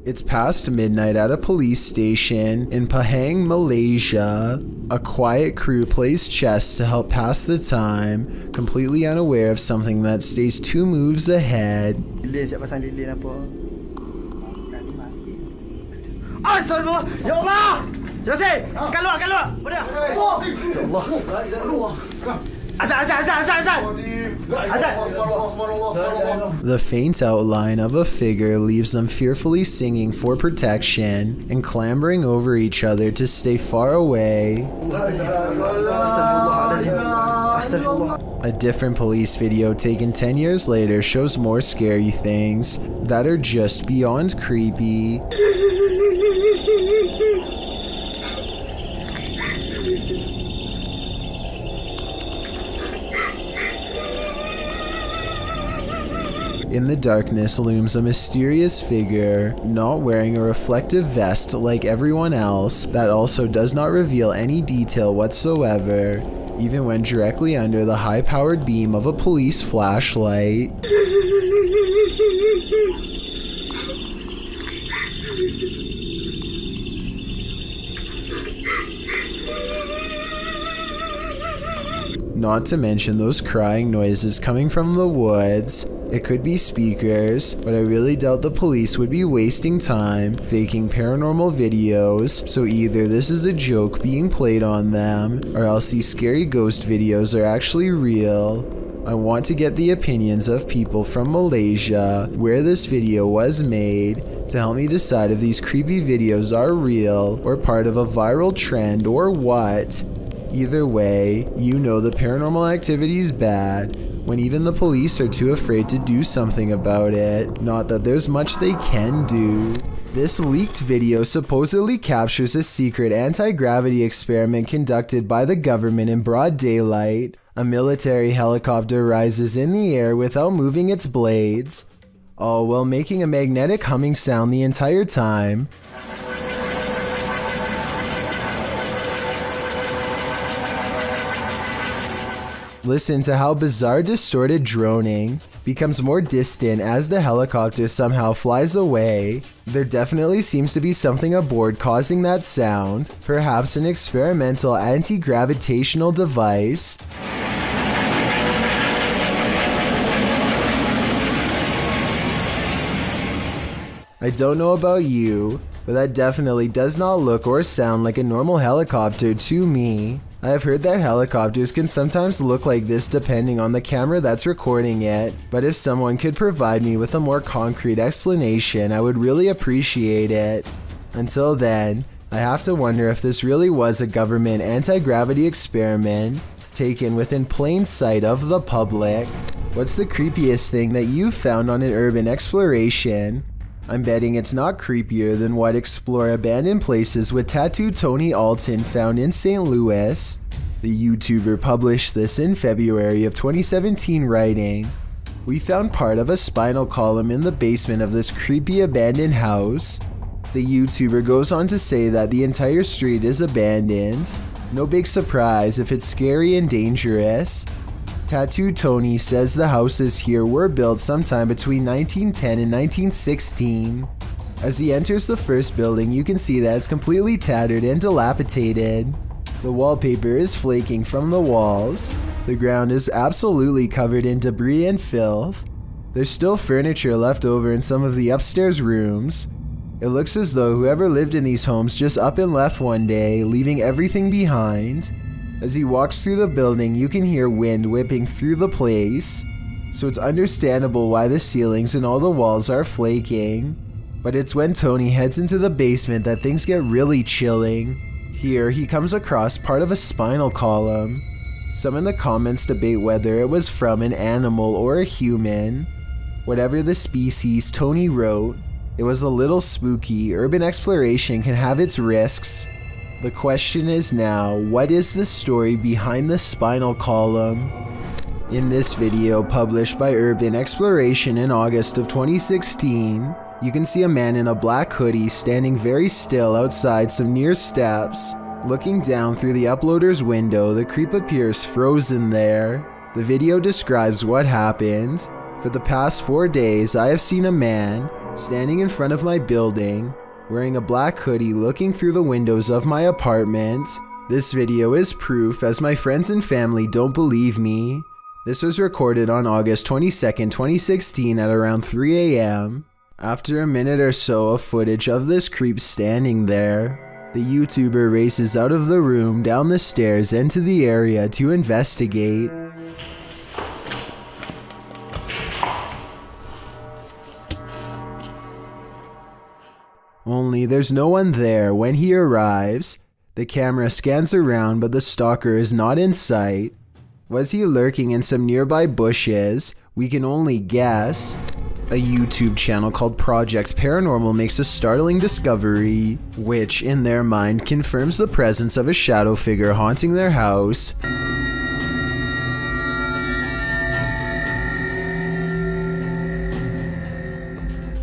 It's past midnight at a police station in Pahang, Malaysia. A quiet crew plays chess to help pass the time, completely unaware of something that stays 2 moves ahead. Astagfirullah! Ya Allah! Selesai! Keluar! Mana? Ya Allah! The faint outline of a figure leaves them fearfully singing for protection and clambering over each other to stay far away. A different police video taken 10 years later shows more scary things that are just beyond creepy. In the darkness looms a mysterious figure, not wearing a reflective vest like everyone else, that also does not reveal any detail whatsoever, even when directly under the high-powered beam of a police flashlight. Not to mention those crying noises coming from the woods. It could be speakers, but I really doubt the police would be wasting time faking paranormal videos, so either this is a joke being played on them, or else these scary ghost videos are actually real. I want to get the opinions of people from Malaysia, where this video was made, to help me decide if these creepy videos are real, or part of a viral trend, or what. Either way, you know the paranormal activity is bad, when even the police are too afraid to do something about it. Not that there's much they can do. This leaked video supposedly captures a secret anti-gravity experiment conducted by the government in broad daylight. A military helicopter rises in the air without moving its blades, all while making a magnetic humming sound the entire time. Listen to how bizarre distorted droning becomes more distant as the helicopter somehow flies away. There definitely seems to be something aboard causing that sound, perhaps an experimental anti-gravitational device. I don't know about you, but that definitely does not look or sound like a normal helicopter to me. I have heard that helicopters can sometimes look like this depending on the camera that's recording it, but if someone could provide me with a more concrete explanation, I would really appreciate it. Until then, I have to wonder if this really was a government anti-gravity experiment taken within plain sight of the public. What's the creepiest thing that you've found on an urban exploration? I'm betting it's not creepier than what Explore Abandoned Places with Tattoo Tony Alton found in St. Louis. The YouTuber published this in February of 2017, writing, "We found part of a spinal column in the basement of this creepy abandoned house." The YouTuber goes on to say that the entire street is abandoned. No big surprise if it's scary and dangerous. Tattoo Tony says the houses here were built sometime between 1910 and 1916. As he enters the first building, you can see that it's completely tattered and dilapidated. The wallpaper is flaking from the walls. The ground is absolutely covered in debris and filth. There's still furniture left over in some of the upstairs rooms. It looks as though whoever lived in these homes just up and left one day, leaving everything behind. As he walks through the building, you can hear wind whipping through the place, so it's understandable why the ceilings and all the walls are flaking. But it's when Tony heads into the basement that things get really chilling. Here, he comes across part of a spinal column. Some in the comments debate whether it was from an animal or a human. Whatever the species, Tony wrote, it was a little spooky. Urban exploration can have its risks. The question is now, what is the story behind the spinal column? In this video published by Urban Exploration in August of 2016, you can see a man in a black hoodie standing very still outside some near steps. Looking down through the uploader's window, the creep appears frozen there. The video describes what happened. For the past 4 days, I have seen a man standing in front of my building, wearing a black hoodie looking through the windows of my apartment. This video is proof as my friends and family don't believe me. This was recorded on August 22nd, 2016 at around 3 a.m. After a minute or so of footage of this creep standing there, the YouTuber races out of the room, down the stairs, into the area to investigate. Only there's no one there when he arrives. The camera scans around, but the stalker is not in sight. Was he lurking in some nearby bushes? We can only guess. A YouTube channel called Project Paranormal makes a startling discovery, which, in their mind, confirms the presence of a shadow figure haunting their house.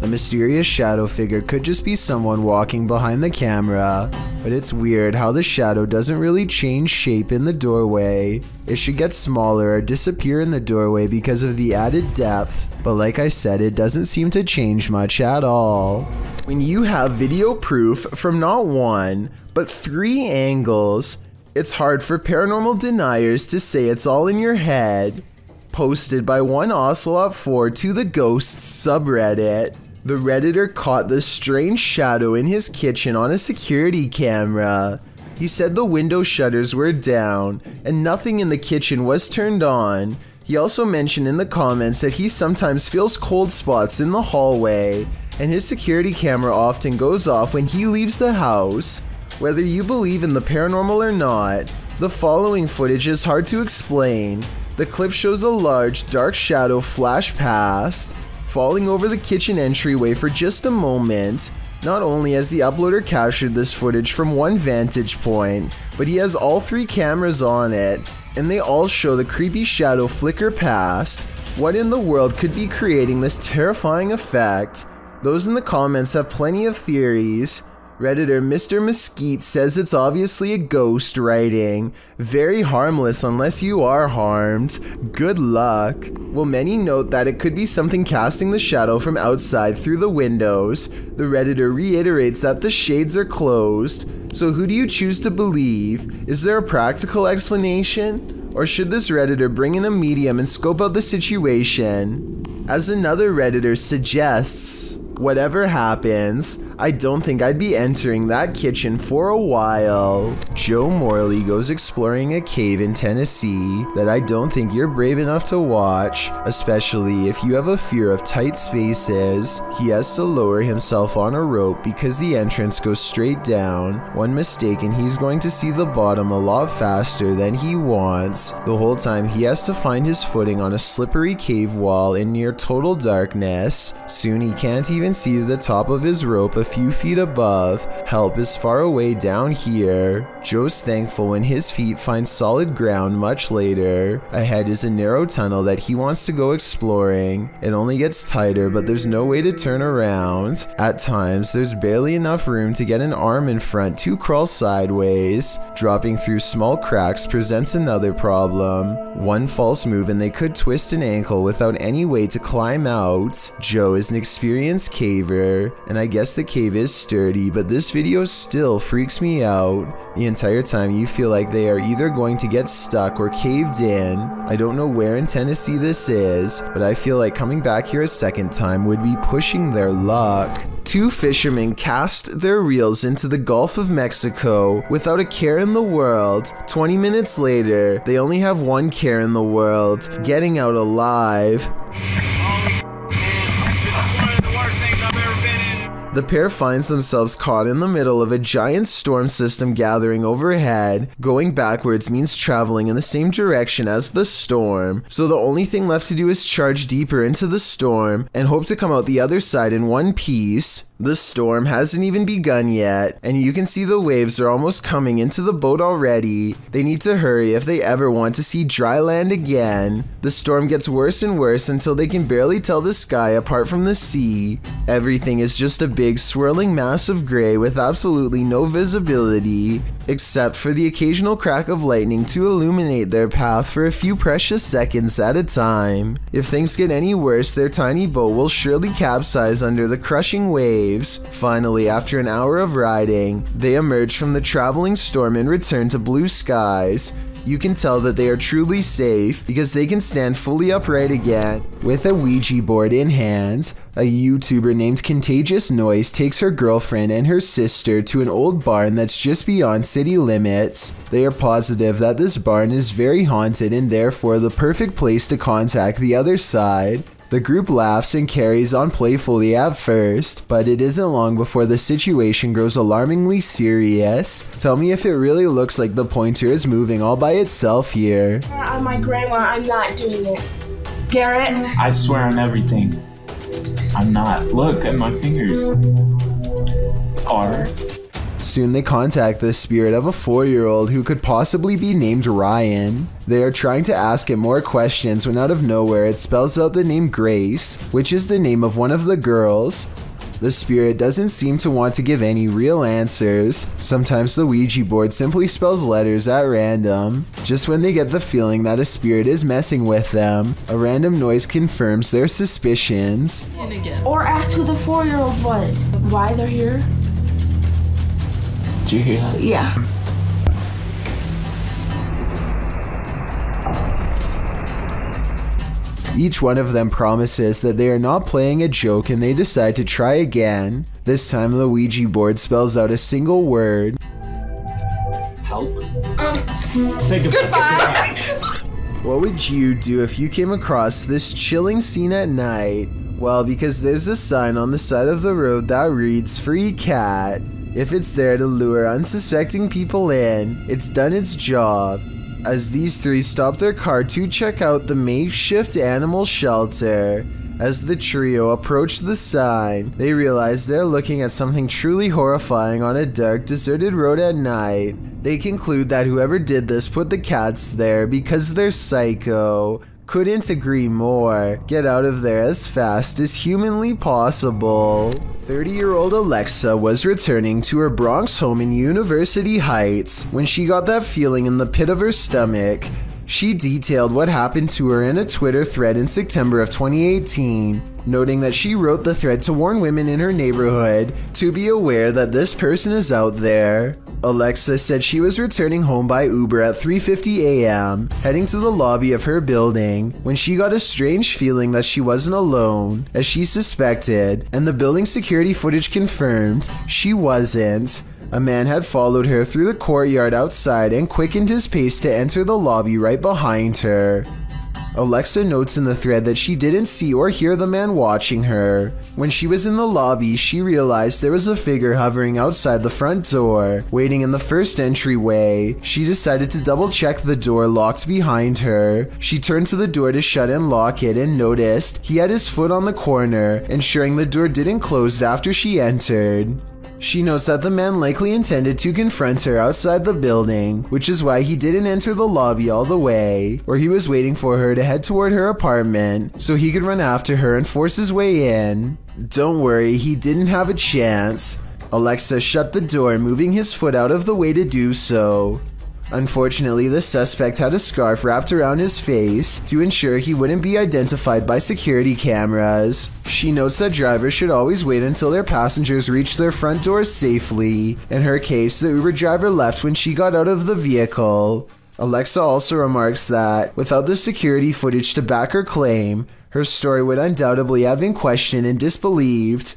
The mysterious shadow figure could just be someone walking behind the camera, but it's weird how the shadow doesn't really change shape in the doorway. It should get smaller or disappear in the doorway because of the added depth, but like I said, it doesn't seem to change much at all. When you have video proof from not one, but 3 angles, it's hard for paranormal deniers to say it's all in your head. Posted by one Ocelot4 to the Ghosts subreddit. The Redditor caught the strange shadow in his kitchen on a security camera. He said the window shutters were down and nothing in the kitchen was turned on. He also mentioned in the comments that he sometimes feels cold spots in the hallway, and his security camera often goes off when he leaves the house. Whether you believe in the paranormal or not, the following footage is hard to explain. The clip shows a large, dark shadow flash past, falling over the kitchen entryway for just a moment. Not only has the uploader captured this footage from one vantage point, but he has all 3 cameras on it, and they all show the creepy shadow flicker past. What in the world could be creating this terrifying effect? Those in the comments have plenty of theories. Redditor Mr. Mesquite says it's obviously a ghost writing. Very harmless unless you are harmed. Good luck. While many note that it could be something casting the shadow from outside through the windows, the Redditor reiterates that the shades are closed. So who do you choose to believe? Is there a practical explanation? Or should this Redditor bring in a medium and scope out the situation? As another Redditor suggests, whatever happens, I don't think I'd be entering that kitchen for a while. Joe Morley goes exploring a cave in Tennessee that I don't think you're brave enough to watch, especially if you have a fear of tight spaces. He has to lower himself on a rope because the entrance goes straight down. One mistake and he's going to see the bottom a lot faster than he wants. The whole time he has to find his footing on a slippery cave wall in near total darkness. Soon he can't even see the top of his rope a few feet above. Help is far away down here. Joe's thankful when his feet find solid ground much later. Ahead is a narrow tunnel that he wants to go exploring. It only gets tighter, but there's no way to turn around. At times, there's barely enough room to get an arm in front to crawl sideways. Dropping through small cracks presents another problem. One false move and they could twist an ankle without any way to climb out. Joe is an experienced caver, and I guess the cave is sturdy, but this video still freaks me out. The entire time you feel like they are either going to get stuck or caved in. I don't know where in Tennessee this is, but I feel like coming back here a second time would be pushing their luck. 2 fishermen cast their reels into the Gulf of Mexico without a care in the world. 20 minutes later, they only have one care in the world: getting out alive. The pair finds themselves caught in the middle of a giant storm system gathering overhead. Going backwards means traveling in the same direction as the storm, so the only thing left to do is charge deeper into the storm and hope to come out the other side in one piece. The storm hasn't even begun yet, and you can see the waves are almost coming into the boat already. They need to hurry if they ever want to see dry land again. The storm gets worse and worse until they can barely tell the sky apart from the sea. Everything is just a big swirling mass of gray with absolutely no visibility, except for the occasional crack of lightning to illuminate their path for a few precious seconds at a time. If things get any worse, their tiny boat will surely capsize under the crushing waves. Finally, after an hour of riding, they emerge from the traveling storm and return to blue skies. You can tell that they are truly safe because they can stand fully upright again. With a Ouija board in hand, a YouTuber named Contagious Noise takes her girlfriend and her sister to an old barn that's just beyond city limits. They are positive that this barn is very haunted and therefore the perfect place to contact the other side. The group laughs and carries on playfully at first, but it isn't long before the situation grows alarmingly serious. Tell me if it really looks like the pointer is moving all by itself here. On my grandma, I'm not doing it. Garrett? I swear on everything. I'm not. Look at my fingers. Soon they contact the spirit of a 4-year-old who could possibly be named Ryan. They are trying to ask it more questions when out of nowhere it spells out the name Grace, which is the name of one of the girls. The spirit doesn't seem to want to give any real answers. Sometimes the Ouija board simply spells letters at random. Just when they get the feeling that a spirit is messing with them, a random noise confirms their suspicions. Or ask who the 4-year-old was. Why they're here? Did you hear that? Yeah. Each one of them promises that they are not playing a joke and they decide to try again. This time the Ouija board spells out a single word. Help. Say goodbye. What would you do if you came across this chilling scene at night? Well, because there's a sign on the side of the road that reads "Free Cat." If it's there to lure unsuspecting people in, it's done its job. As these three stop their car to check out the makeshift animal shelter, as the trio approach the sign, they realize they're looking at something truly horrifying on a dark, deserted road at night. They conclude that whoever did this put the cats there because they're psycho. Couldn't agree more. Get out of there as fast as humanly possible. 30-year-old Alexa was returning to her Bronx home in University Heights when she got that feeling in the pit of her stomach. She detailed what happened to her in a Twitter thread in September of 2018, noting that she wrote the thread to warn women in her neighborhood to be aware that this person is out there. Alexa said she was returning home by Uber at 3:50 a.m., heading to the lobby of her building, when she got a strange feeling that she wasn't alone, as she suspected, and the building security footage confirmed she wasn't. A man had followed her through the courtyard outside and quickened his pace to enter the lobby right behind her. Alexa notes in the thread that she didn't see or hear the man watching her. When she was in the lobby, she realized there was a figure hovering outside the front door, waiting in the first entryway. She decided to double check the door locked behind her. She turned to the door to shut and lock it and noticed he had his foot on the corner, ensuring the door didn't close after she entered. She knows that the man likely intended to confront her outside the building, which is why he didn't enter the lobby all the way, or he was waiting for her to head toward her apartment so he could run after her and force his way in. Don't worry, he didn't have a chance. Alexa shut the door, moving his foot out of the way to do so. Unfortunately, the suspect had a scarf wrapped around his face to ensure he wouldn't be identified by security cameras. She notes that drivers should always wait until their passengers reach their front doors safely. In her case, the Uber driver left when she got out of the vehicle. Alexa also remarks that, without the security footage to back her claim, her story would undoubtedly have been questioned and disbelieved.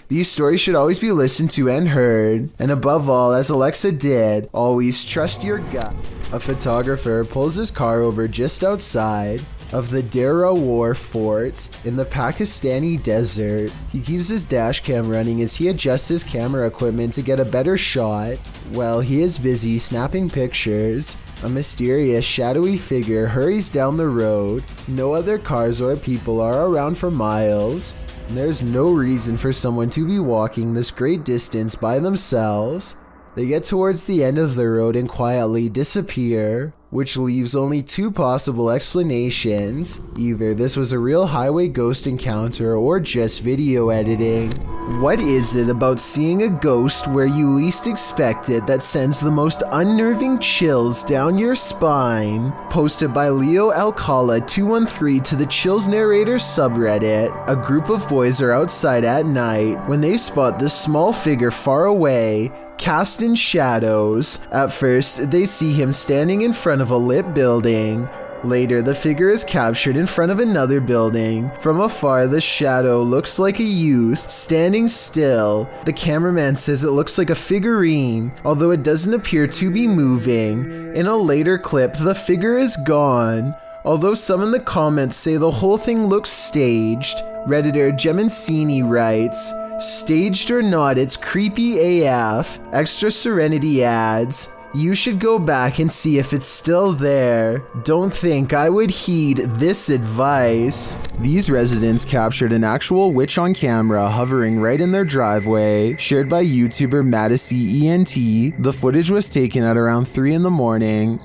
These stories should always be listened to and heard, and above all, as Alexa did, always trust your gut. A photographer pulls his car over just outside of the Darawar Fort in the Pakistani desert. He keeps his dash cam running as he adjusts his camera equipment to get a better shot. While he is busy snapping pictures, a mysterious, shadowy figure hurries down the road. No other cars or people are around for miles. There's no reason for someone to be walking this great distance by themselves. They get towards the end of the road and quietly disappear. which leaves only two possible explanations. Either this was a real highway ghost encounter or just video editing. What is it about seeing a ghost where you least expect it that sends the most unnerving chills down your spine? Posted by Leo Alcala 213 to the Chills Narrator subreddit. A group of boys are outside at night when they spot this small figure far away, cast in shadows. At first, they see him standing in front of a lit building. Later, the figure is captured in front of another building. From afar, the shadow looks like a youth standing still. The cameraman says it looks like a figurine, although it doesn't appear to be moving. In a later clip, the figure is gone. Although some in the comments say the whole thing looks staged, Redditor Gemancini writes, "Staged or not, it's creepy AF. Extra Serenity adds, you should go back and see if it's still there. Don't think I would heed this advice." These residents captured an actual witch on camera hovering right in their driveway, shared by YouTuber Madisy ENT. The footage was taken at around 3 in the morning.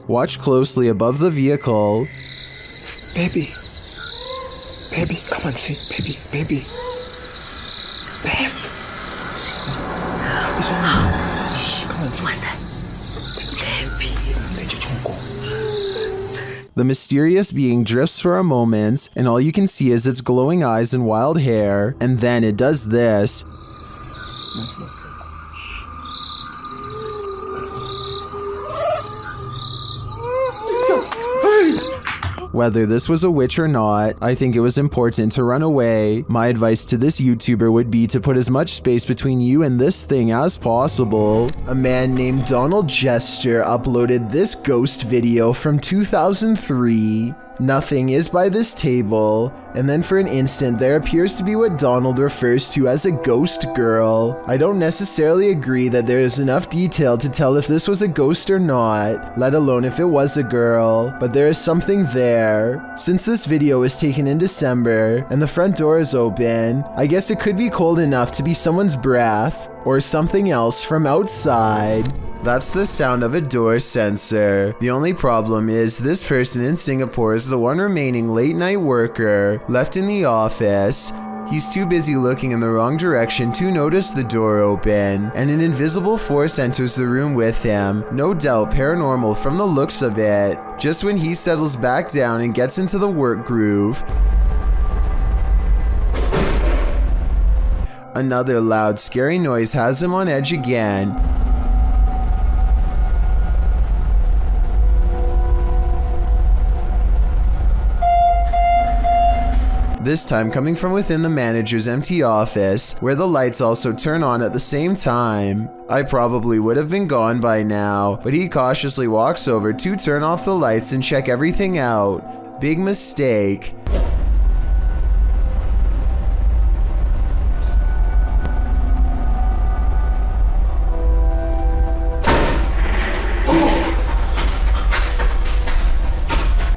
Watch closely above the vehicle. Baby. Baby, come on, see. Baby, baby. Babe. See. It's on me. Come on, see. What's that? Baby. The mysterious being drifts for a moment, and all you can see is its glowing eyes and wild hair, and then it does this. Whether this was a witch or not, I think it was important to run away. My advice to this YouTuber would be to put as much space between you and this thing as possible. A man named Donald Jester uploaded this ghost video from 2003. Nothing is by this table, and then for an instant there appears to be what Donald refers to as a ghost girl. I don't necessarily agree that there is enough detail to tell if this was a ghost or not, let alone if it was a girl, but there is something there. Since this video was taken in December, and the front door is open, I guess it could be cold enough to be someone's breath, or something else from outside. That's the sound of a door sensor. The only problem is this person in Singapore is the one remaining late night worker left in the office. He's too busy looking in the wrong direction to notice the door open, and an invisible force enters the room with him. No doubt paranormal from the looks of it. Just when he settles back down and gets into the work groove, another loud, scary noise has him on edge again. This time coming from within the manager's empty office, where the lights also turn on at the same time. I probably would have been gone by now, but he cautiously walks over to turn off the lights and check everything out. Big mistake.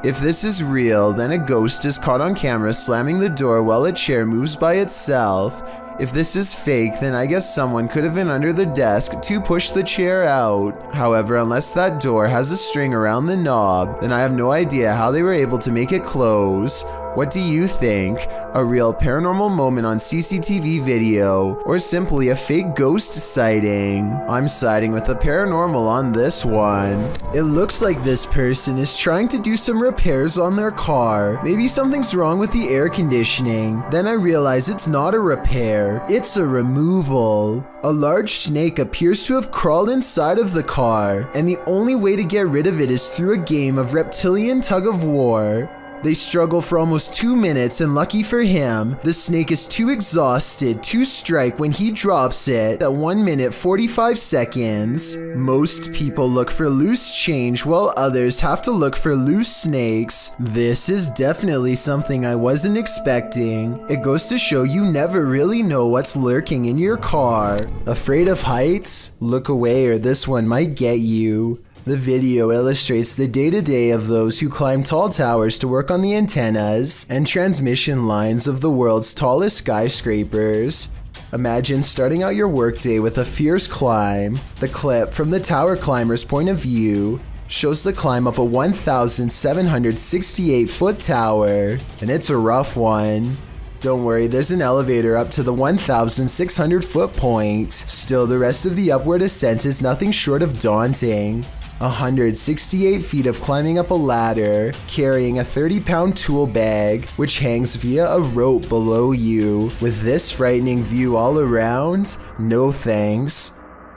If this is real, then a ghost is caught on camera slamming the door while a chair moves by itself. If this is fake, then I guess someone could have been under the desk to push the chair out. However, unless that door has a string around the knob, then I have no idea how they were able to make it close. What do you think? A real paranormal moment on CCTV video, or simply a fake ghost sighting? I'm siding with the paranormal on this one. It looks like this person is trying to do some repairs on their car. Maybe something's wrong with the air conditioning. Then I realize it's not a repair, it's a removal. A large snake appears to have crawled inside of the car, and the only way to get rid of it is through a game of reptilian tug of war. They struggle for almost 2 minutes, and lucky for him, the snake is too exhausted to strike when he drops it at 1 minute 45 seconds. Most people look for loose change while others have to look for loose snakes. This is definitely something I wasn't expecting. It goes to show you never really know what's lurking in your car. Afraid of heights? Look away or this one might get you. The video illustrates the day-to-day of those who climb tall towers to work on the antennas and transmission lines of the world's tallest skyscrapers. Imagine starting out your workday with a fierce climb. The clip from the tower climber's point of view shows the climb up a 1,768-foot tower, and it's a rough one. Don't worry, there's an elevator up to the 1,600-foot point. Still, the rest of the upward ascent is nothing short of daunting. 168 feet of climbing up a ladder, carrying a 30-pound tool bag, which hangs via a rope below you. With this frightening view all around, no thanks.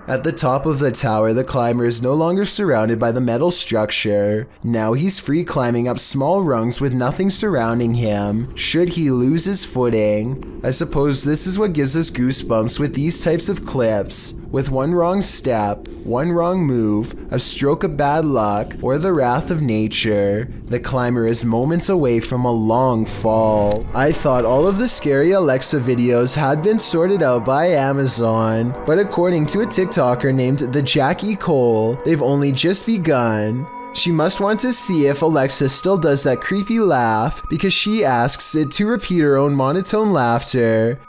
At the top of the tower, the climber is no longer surrounded by the metal structure. Now he's free climbing up small rungs with nothing surrounding him, should he lose his footing. I suppose this is what gives us goosebumps with these types of clips. With one wrong step, one wrong move, a stroke of bad luck, or the wrath of nature, the climber is moments away from a long fall. I thought all of the scary Alexa videos had been sorted out by Amazon, but according to a TikToker named the Jackie Cole, they've only just begun. She must want to see if Alexa still does that creepy laugh because she asks it to repeat her own monotone laughter.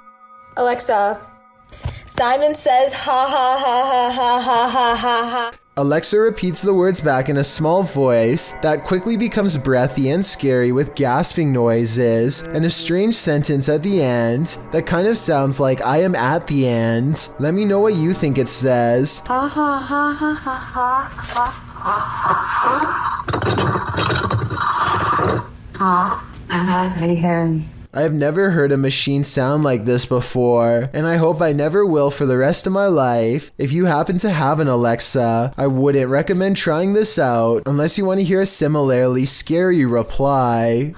Alexa, Simon says ha ha ha ha ha ha ha ha ha. Alexa repeats the words back in a small voice that quickly becomes breathy and scary with gasping noises and a strange sentence at the end that kind of sounds like I am at the end. Let me know what you think it says. Ha ha ha ha ha ha ha. I have never heard a machine sound like this before, and I hope I never will for the rest of my life. If you happen to have an Alexa, I wouldn't recommend trying this out unless you want to hear a similarly scary reply.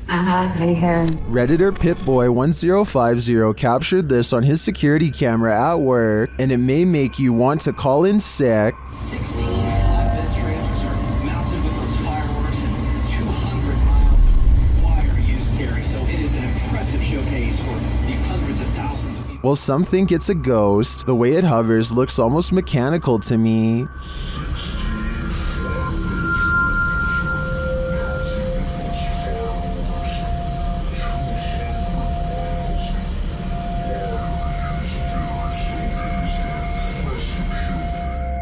Redditor Pitboy1050 captured this on his security camera at work, and it may make you want to call in sick. 16 flatbed trailers are mounted with those fireworks and 200 miles of wire used carry, so it is an impressive showcase for these hundreds of thousands of people. Well, some think it's a ghost. The way it hovers looks almost mechanical to me.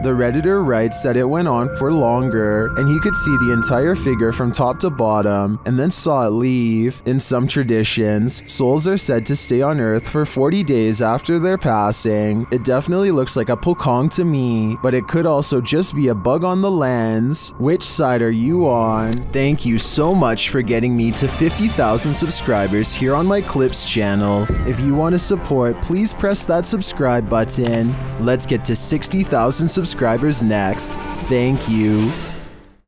The Redditor writes that it went on for longer, and he could see the entire figure from top to bottom, and then saw it leave. In some traditions, souls are said to stay on Earth for 40 days after their passing. It definitely looks like a pokong to me, but it could also just be a bug on the lens. Which side are you on? Thank you so much for getting me to 50,000 subscribers here on my Clips channel. If you want to support, please press that subscribe button. Let's get to 60,000 subscribers next. Thank you.